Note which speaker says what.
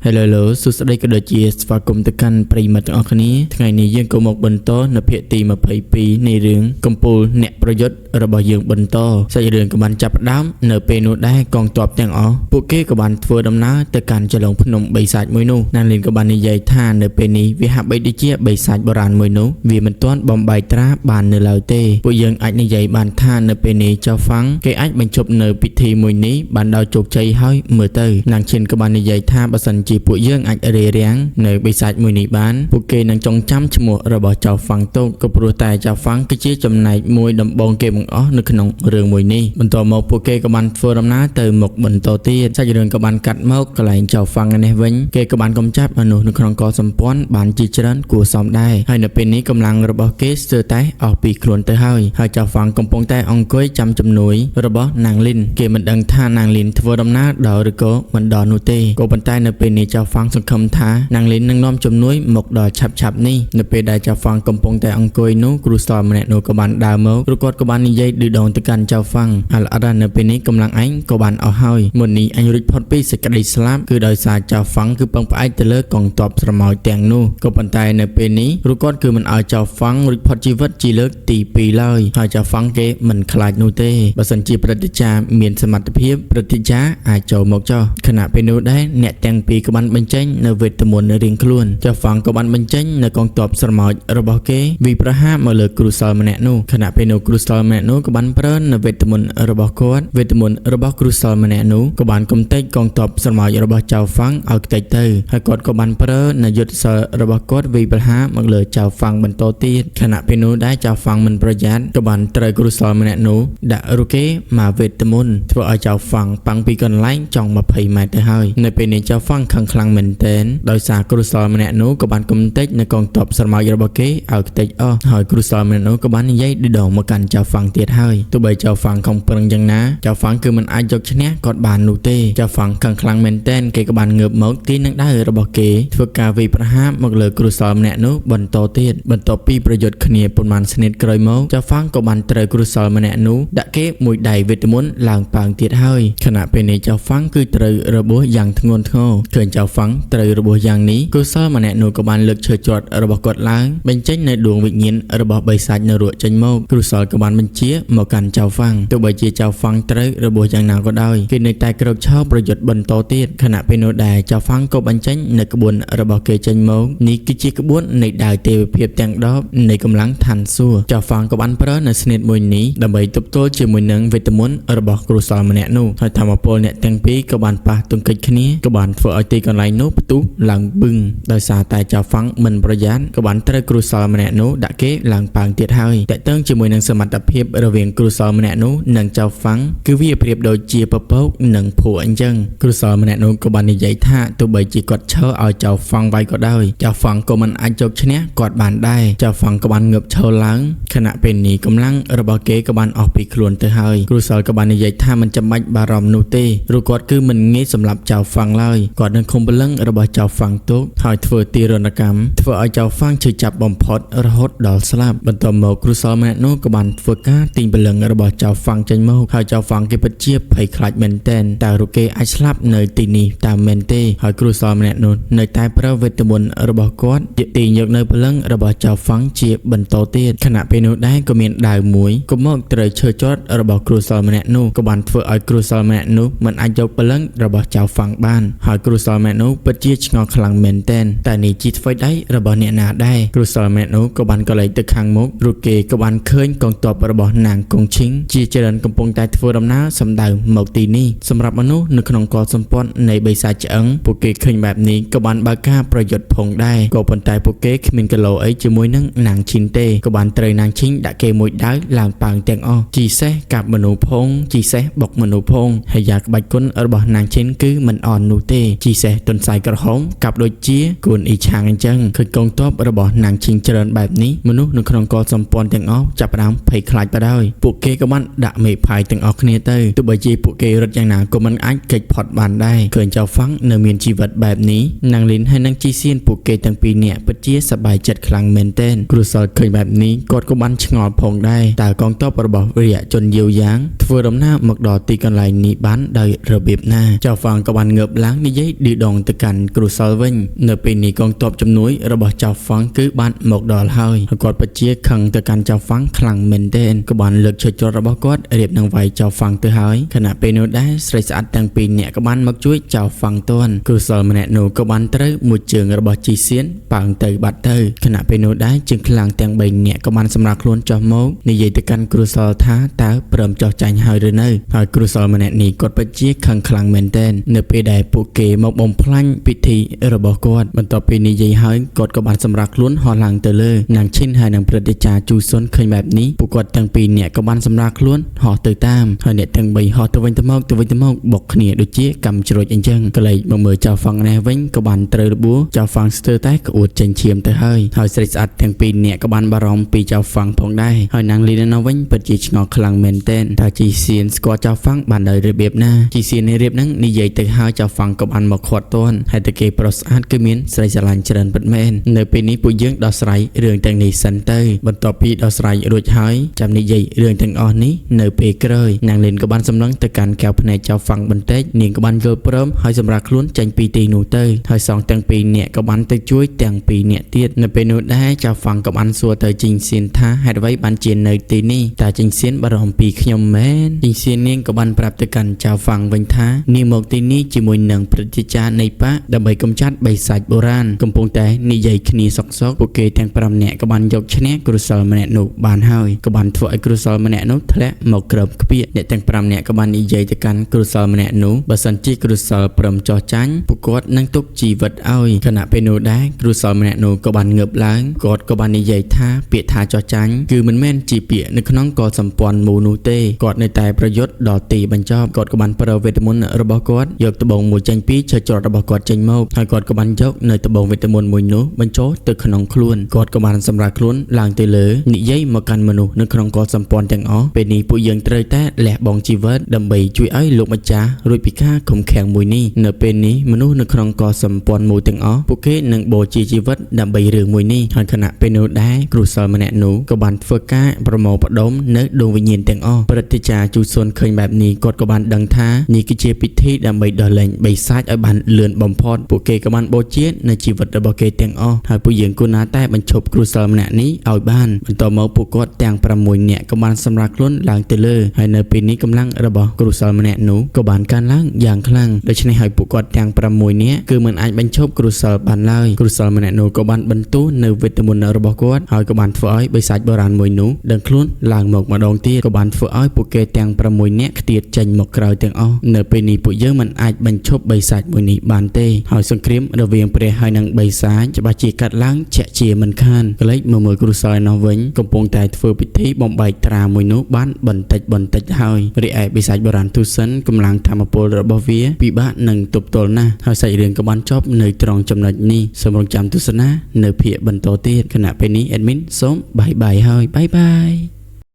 Speaker 1: Hello សួស្តីក៏ដូចជាស្វាគមន៍ទៅកាន់ប្រិយមិត្តទាំងអស់គ្នាថ្ងៃនេះយើងក៏មកបន្តនៅភាគទី22នៃរឿងកំពូលអ្នកប្រយុទ្ធរបស់យើងបន្តសាច់រឿងក៏បានចាប់ផ្ដើមនៅពេលនោះដែរកងទ័ពទាំងអស់ពួកគេក៏បានធ្វើដំណើរទៅកាន់ចលងភ្នំបិសាចមួយនោះណាលីនក៏បាននិយាយថានៅពេលនេះវាហាក់បីដូចជាបិសាចបុរាណមួយនោះវាមិនទាន់បំបែកត្រាបាននៅឡើយទេពួកយើងអាចនិយាយបានថានៅពេលនេះចៅហ្វាំងគេអាចបញ្ចប់នៅពិធីមួយនេះបានដោយជោគជ័យហើយមើលទៅនាងឈិនក៏បាននិយាយថាបើសិនជាពួកយើងអាចរារាំងនៅបិសាចមួយនេះបានពួកគេនឹងចងចាំឈ្មោះរបស់ចៅហ្វាំងទុកក៏ព្រោះតែចៅហ្វាំងគឺជាចំណែកមួយដំបូងគេបង្អស់នៅក្នុងរឿងមួយនេះបន្ទាប់មកពួកគេក៏បានធ្វើដំណើរទៅមុខបន្តទៀតសាច់រឿងក៏បានកាត់មកកន្លែងចៅហ្វាំងនេះវិញគេក៏បានកំចាត់មនុស្សនៅក្នុងកោសម្ព័ន្ធបានជាច្រើនគួរសមដែរហើយនៅពេលនេះកម្លាំងរបស់គេស្ទើរតែអស់ពីខ្លួនទៅហើយចៅហ្វាំងកំពុងតែអង្គុយចាំជំនួយរបស់នាងលីនគេមិនដឹងថានាងលីនធ្វើដំណើរដល់ឬក៏មិនដល់នោះទេក៏ប៉ុន្តែនៅពេលនេះចៅហ្វាំងសង្ឃឹមថានាងលីននឹងនាំជំនួយមកដល់ឆាប់នេះនៅពេលដែលចៅហ្វាំងកំពុងតែអង្គុយនោះគ្រូសល់ម្នាក់នោះក៏បានដើរមកគ្រូគាត់ក៏បាននិយាយឌឺដងទៅកាន់ចៅហ្វាំងអល់អរ៉ានៅពេលនេះកម្លាំងអញក៏បានអស់ហើយមុននេះអញរួចផុតពីសេចក្តីស្លាប់គឺដោយសារចៅហ្វាំងគឺពឹងផ្អែកទៅលើកងទ័ពស្រមោចទាំងនោះក៏ប៉ុន្តែនៅពេលនេះគ្រូគាត់គឺមិនឲ្យចៅហ្វាំងរួចផុតជីវិតជាលើកទី2ឡើយហើយចៅហ្វាំងគេមិនខ្លាចនោះទេបើសិនជាព្រឹទ្ធាចារ្យមានសមត្ថភាពព្រឹទ្ធាចារ្យអាចចូលមកចោះខណៈពេលនោះដែរអ្នកទាំងពីរក៏បានបញ្ចេញនៅវេទមន្តរៀងខ្លួនចៅហ្វាំងក៏បានបញ្ចេញនៅកងទ័ពស្រមោចរបស់គេវិប្រហារមកលើគ្រូសល់ម្នាក់នោះខណៈពេលនោះគ្រូសល់ម្នាក់នោះក៏បានប្រើនៅវេទមន្តរបស់គាត់វេទមន្តរបស់គ្រូសល់ម្នាក់នោះក៏បានកំទេចកងទ័ពស្រមោចរបស់ចៅហ្វាំងឲ្យខ្ទេចទៅហើយគាត់ក៏បានប្រើនៅយុទ្ធសាស្ត្ររបស់គាត់វិប្រហារមកលើចៅហ្វាំងបន្តទៀតខណៈពេលនោះដែរចៅហ្វាំងមិនប្រយ័ត្នក៏បានត្រូវគ្រូសល់ម្នាក់នោះដាក់រូគេមកវេទមន្តធ្វើឲ្យចៅហ្វាំងប៉ាំងពីកន្លែងចង់20ម៉ែត្រទៅហើយនៅពេលនេះចៅហ្វាំងខឹងខ្លាំងមែនទែនដោយសារគ្រូសល់ម្នាក់នោះក៏បានកំទេចនៅកងទ័ពស្រមោចរបស់គេឲ្យខ្ទេចអស់ហើយគ្រូសល់ម្នាក់នោះក៏បាននិយាយឌឺដងមកកាន់ចៅហ្វាំងទៀតហើយទោះបីចៅហ្វាំងខំប្រឹងយ៉ាងណាចៅហ្វាំងគឺមិនអាចយកឈ្នះគាត់បាននោះទេចៅហ្វាំងខឹងខ្លាំងមែនទែនគេក៏បានងើបមកទាញនឹងដៃរបស់គេធ្វើការវាយប្រហារមកលើគ្រូសល់ម្នាក់នោះបន្តទៀតបន្ទាប់ពីប្រយុទ្ធគ្នាប៉ុន្មានស្និតក្រោយមកចៅហ្វាំងក៏បានត្រូវគ្រូសល់ម្នាក់នោះដាក់គេមួយដៃវេទមន្តឡើងប៉ាងទៀតហើយខណៈពេលនេះចៅហ្វាំងគឺត្រូវរបួសយ៉ាងធ្ងន់ធ្ងរឃើញចៅហ្វាំងត្រូវរបួសយ៉ាងនេះគ្រូសល់ម្នាក់នោះក៏បានលើកឈើជាត់របស់គាត់ឡើងបញ្ចេញនៅដួងវិញ្ញាណរបស់បិសាចនៅរកចេញមកគ្រូសល់ក៏បានបញ្ជាមកកាន់ចៅហ្វាំងទោះបីជាចៅហ្វាំងត្រូវរបួសយ៉ាងណាក៏ដោយគេនៅតែក្រោកឈរប្រយុទ្ធបន្តទៀតខណៈពេលនោះដែរចៅហ្វាំងក៏បញ្ចេញនៅក្បួនរបស់គេចេញមកនេះគឺជាក្បួននៃដាវទេវភាពទាំង10នៃកម្លាំងឋានសួគ៌ចៅហ្វាំងក៏បានប្រើនៅស្នេតមួយនេះដើម្បីទប់ទល់ជាមួយនឹងវេទមន្តរបស់គ្រូសល់ម្នាក់នោះហើយធម្មពលអ្នកទាំងពីរក៏បានប៉ះទង្គិចគ្នាក៏បានធ្វើឲ្យទីកន្លែងនោះផ្ទុះឡើងបឹងដោយសារតែចៅហ្វាំងមិនប្រយ័ត្នក៏បានត្រូវគ្រូសល់ម្នាក់នោះដាក់គេឡើងប៉ាងទៀតហើយតេតឹងជាមួយនឹងសមត្ថភាពរវាងគ្រូសល់ម្នាក់នោះនិងចៅហ្វាំងគឺវាប្រៀបដូចជាពពកនិងភក់អញ្ចឹងគ្រូសល់ម្នាក់នោះក៏បាននិយាយថាទោះបីជាគាត់ឈរឲ្យចៅហ្វាំងវាយក៏ដោយចៅហ្វាំងក៏មិនអាចយកឈ្នះគាត់បានដែរចៅហ្វាំងក៏បានងើបឈរឡើងខណៈពេលនេះកម្លាំងរបស់គេក៏បានអស់ពីខ្លួនទៅហើយគ្រូសល់ក៏បាននិយាយថាមិនចាំបាច់បារម្ភនោះទេព្រោះគាត់គឺមិនងាយសម្លាប់ចៅហ្វាំងឡើយគាត់នឹងឃុំព្រលឹងរបស់ចៅហ្វាំងទុកហើយធ្វើទារុណកម្មធ្វើឲ្យចៅហ្វាំងឈឺចាប់បំផុតរហូតដល់ស្លាប់បន្ទាប់មកគ្រូសល់ម្នាក់នោះក៏បានធ្វើការទាញព្រលឹងរបស់ចៅហ្វាំងចេញមកហើយចៅហ្វាំងគេពិតជាភ័យខ្លាចមែនទែនតើរូគេអាចស្លាប់នៅទីនេះតាមមែនទេហើយគ្រូសល់ម្នាក់នោះនៅតែប្រើវេទមន្តរបស់គាត់ទាញយកនៅព្រលឹងរបស់ចៅហ្វាំងជាបន្តទៀតខណៈពេលនោះដែរក៏មានដាវមួយក៏មកត្រូវឈើជាត់របស់គ្រូសល់ម្នាក់នោះក៏បានធ្វើឲ្យគ្រូសល់ម្នាក់នោះមិនអាចយកព្រលឹងរបស់ចៅហ្វាំងបានហើយគ្រូសល់ម្នាក់នោះពិតជាឆ្ងល់ខ្លាំងមែនទែនតែនេះជាធ្វើដៃរបស់អ្នកណាដែរគ្រូសល់ម្នាក់នោះក៏បានកលែងទៅខាងមុខរូគេក៏បានឃើញកងទ័ពរបស់នាងកុងឈីងជាច្រើនកំពុងតែធ្វើដំណើរសម្ដៅមកទីនេះសម្រាប់មនុស្សនៅក្នុងកោសម្ព័ន្ធនៃបិសាចឆ្អឹងពួកគេឃើញបែបនេះក៏បានបើកការប្រយុទ្ធផងដែរក៏ប៉ុន្តែពួកគេគ្មានគីឡូអីជាមួយនឹងនាងឈីនទេក៏បានត្រូវនាងឈីងដាក់គេមួយដាវឡើងប៉ាងទាំងអស់ជីសេះកាប់មនុស្សផងជីសេះបុកមនុស្សផងហើយយ៉ាក្បាច់គុណរបស់នាងឈីនគឺមិនអន់នោះទេជីសេះទុនសាយក្រហមកាប់ដូចជាគួនអ៊ីឆាងអញ្ចឹងឃើញកងទ័ពរបស់នាងឈីងច្រើនបែបនេះមនុស្សនៅក្នុងកោសម្ព័ន្ធទាំងអស់ចាប់ផ្ដើមភ័យខ្លាចទៅហើយពួកគេក៏បានដាក់មេផាយទាំងអស់គ្នាទៅទោះបីជាពួកគេរត់យ៉ាងណាក៏មិនអាចគេចផុតបានដែរឃើញចៅហ្វាំងនៅមានជីវិតបែបនេះនាងលីនហើយនិងជីសៀនពួកគេទាំងពីរនាក់ពិតជាសប្បាយចិត្តខ្លាំងមែនទែនគ្រូសល់ឃើញបែបនេះគាត់ក៏បានឆ្ងល់ផងដែរតើកងទ័ពរបស់វីរៈជនយាវយ៉ាងធ្វើដំណើរមកដល់ទីកន្លែងនេះបានដោយរបៀបណាចៅហ្វាំងក៏បានងើបឡើងនិយាយឌឺ ដងទៅកាន់គ្រូសលវិញនៅពេលនេះកងទ័ពជំនួយរបស់ចៅហ្វាំងគឺបានមកដល់ហើយគាត់ពិតជាខឹងទៅកាន់ចៅហ្វាំងខ្លាំងមែនទែនក៏បានលើកឈើជ្រត់របស់គាត់រៀបនឹងវាយចៅហ្វាំងទៅហើយខណៈពេលនោះដែរស្រីស្អាតទាំងពីរនាក់ក៏បានមកជួយចៅហ្វាំងទាន់គ្រូសលម្នាក់នោះក៏បានត្រូវមួយជើងរបស់ជីសៀនប៉ើងទៅបាត់ទៅខណៈពេលនោះដែរជើងខ្លាំងទាំង3នាក់ក៏បានសម្រាប់ខ្លួនចុះមកនិយាយទៅកាន់គ្រូសលថាតើព្រមចោះចាញ់ហើយឬនៅហើយគ្រូសលម្នាក់នេះគាត់ពិតជាខឹងខ្លាំងមែនទែននៅពេលដែលពួកគេមកបំផ្លាញពិធីរបស់គាត់បន្ទាប់ពីនិយាយហើយគាត់ក៏បានសម្រាប់ខ្លួនហោះឡើងទៅលើនាងឈិនហើយនឹងព្រឹទ្ធាចារ្យជូសុនឃើញបែបនេះពួកគាត់ទាំងពីរនាក់ក៏បានសម្រាប់ខ្លួនហោះទៅតាមហើយអ្នកទាំង3ហោះទៅវិញទៅមកបុកគ្នាដូចជាកម្មជ្រួចអញ្ចឹងក៏លេចមកមើលចៅហ្វាំងនេះវិញក៏បានត្រូវរបួសចៅហ្វាំងស្ទើរតែក្អួតចេញឈាមទៅហើយស្រីស្អាតទាំងពីរនាក់ក៏បានបារម្ភពីចៅហ្វាំងផងដែរហើយនាងលីណាវិញពិតជាឆ្ងល់ខ្លាំងមែនទែនតើជីសៀនស្គាល់ចៅហ្វាំងបានដោយរបៀបណាជីសៀននេះរៀបហ្នឹងនិយាយទៅហើយចៅហ្វាំងក៏បានមកខាត់ទាន់ហើយតែគេប្រុសស្អាតគឺមានស្រីស្រឡាញ់ច្រើនពិតមែននៅពេលនេះពួកយើងដោះស្រាយរឿងទាំងនេះសិនទៅបន្ទាប់ពីដោះស្រាយរួចហើយចាំនិយាយរឿងទាំងអស់នេះនៅពេលក្រោយនាងលីនក៏បានសំឡឹងទៅកាន់កែវភ្នែកចៅហ្វាំងបន្តិចនាងក៏បានយល់ព្រមហើយសម្រាប់ខ្លួនចេញពីទីនោះទៅហើយសងទាំងពីរនាក់ក៏បានទៅជួយទាំងពីរនាក់ទៀតនៅពេលនោះដែរចៅហ្វាំងក៏បានសួរទៅជីងសៀនថាហេតុអ្វីបានជានៅទីនេះតើជីងសៀនបារម្ភពីខ្ញុំមែនជីងសៀននាងក៏បានប្រាប់ទៅកាន់ចៅហ្វាំងវិញថានាងមកទីនេះជាមួយនឹងព្រឹទ្ធាចារ្យនៃប៉ាដើម្បីកម្ចាត់បិសាចបុរាណកំពុងតែនិយាយគ្នាសក់ពួកគេទាំង5នាក់ក៏បានយកឈ្នះគ្រូសលម្នាក់នោះបានហើយក៏បានធ្វើឲ្យគ្រូសលម្នាក់នោះធ្លាក់មកក្រោមខ្ពាកអ្នកទាំង5នាក់ក៏បាននិយាយទៅកាន់គ្រូសលម្នាក់នោះបើសិនជាគ្រូសលព្រមចោះចាញ់ពួកគាត់នឹងទុកជីវិតឲ្យខណៈពេលនោះដែរគ្រូសលម្នាក់នោះក៏បានងើបឡើងគាត់ក៏បាននិយាយថាពាក្យថាចោះចាញ់គឺមិនមែនជាពាក្យនៅក្នុងកលសម្ព័ន្ធមូលនោះទេគាត់នៅតែប្រយុទ្ធដល់ទីបញ្ចប់គាត់ក៏បានប្រើវេទមន្តរបស់គាត់យកត្បូងមួយចេញពីឈើច្រត់របស់គាត់ចេញមកហើយគាត់ក៏បានយកនៅត្បូងវេទមន្តមួយនោះបញ្ចូលទៅក្នុងខ្លួនគាត់ក៏បានសម្រាប់ខ្លួនឡើងទៅលើនិយាយមកកាន់មនុស្សនៅក្នុងកលសម្ព័ន្ធទាំងអស់ពេលនេះពួកយើងត្រូវតែលះបង់ជីវិតដើម្បីជួយឲ្យលោកម្ចាស់រួចពីការឃុំឃាំងមួយនេះនៅពេលនេះមនុស្សនៅក្នុងកលសម្ព័ន្ធមួយទាំងអស់ពួកគេនឹងបូជាជីវិតដើម្បីរឿងមួយនេះហើយខណៈពេលនោះដែរគ្រូសលម្នាក់នោះក៏បានធ្វើការប្រមូលផ្ដុំនៅដួងវិញ្ញាណទាំងអស់ព្រឹទ្ធាចារ្យជូសុនឃើញបែបនេះគាត់ក៏បានដឹងថានេះគឺជាពិធីដើម្បីដោះលែងបិសាចឲ្យបានលឿនបំផុតពួកគេក៏បានបូជានៅជីវិតរបស់គេទាំងអស់ហើយពួកយើងគួរណាតែបញ្ឈប់គ្រូសលម្នាក់នេះឲ្យបានបន្ទាប់មកពួកគាត់ទាំង6នាក់ក៏បានសម្រាប់ខ្លួនឡើងទៅលើហើយនៅពេលនេះកម្លាំងរបស់គ្រូសលម្នាក់នោះក៏បានកើនឡើងយ៉ាងខ្លាំងដូច្នេះហើយពួកគាត់ទាំង6នាក់គឺមិនអាចបញ្ឈប់គ្រូសលបានឡើយគ្រូសលម្នាក់នោះក៏បានបន្ទោសនៅវេទមន្តរបស់គាត់ហើយក៏បានធ្វើឲ្យបិសាចបុរាណមួយនោះដឹងខ្លួនឡើងមកម្ដងទៀតក៏បានធ្វើឲ្យពួកគេទាំង6នាក់ខ្ទាតចេញមកក្រៅទាំងអស់នៅពេលនេះពួកយើងមិនអាចបញ្ឈប់បិសាចមួយនេះបានទេហើយសង្គ្រាមរវាងព្រះហើយនិងបិសាចច្បាស់ជាកាត់ឡើងជាក់ជាមិនខានក្លែកមកមើលគ្រូសលនោះវិញកំពុងតែធ្វើពិធីបំបែកត្រាមួយនោះបានបន្តិចហើយរីឯបិសាចបុរាណទូសិនកម្លាំងធម្មពលរបស់វាពិបាកនឹងទប់ទល់ណាស់ហើយសាច់រឿងក៏បានចប់នៅត្រង់ចំណុចនេះសូមរងចាំទស្សនានៅភាគបន្តទៀតខណៈពេលនេះ admin សូមបាយបាយហើយបាយបាយ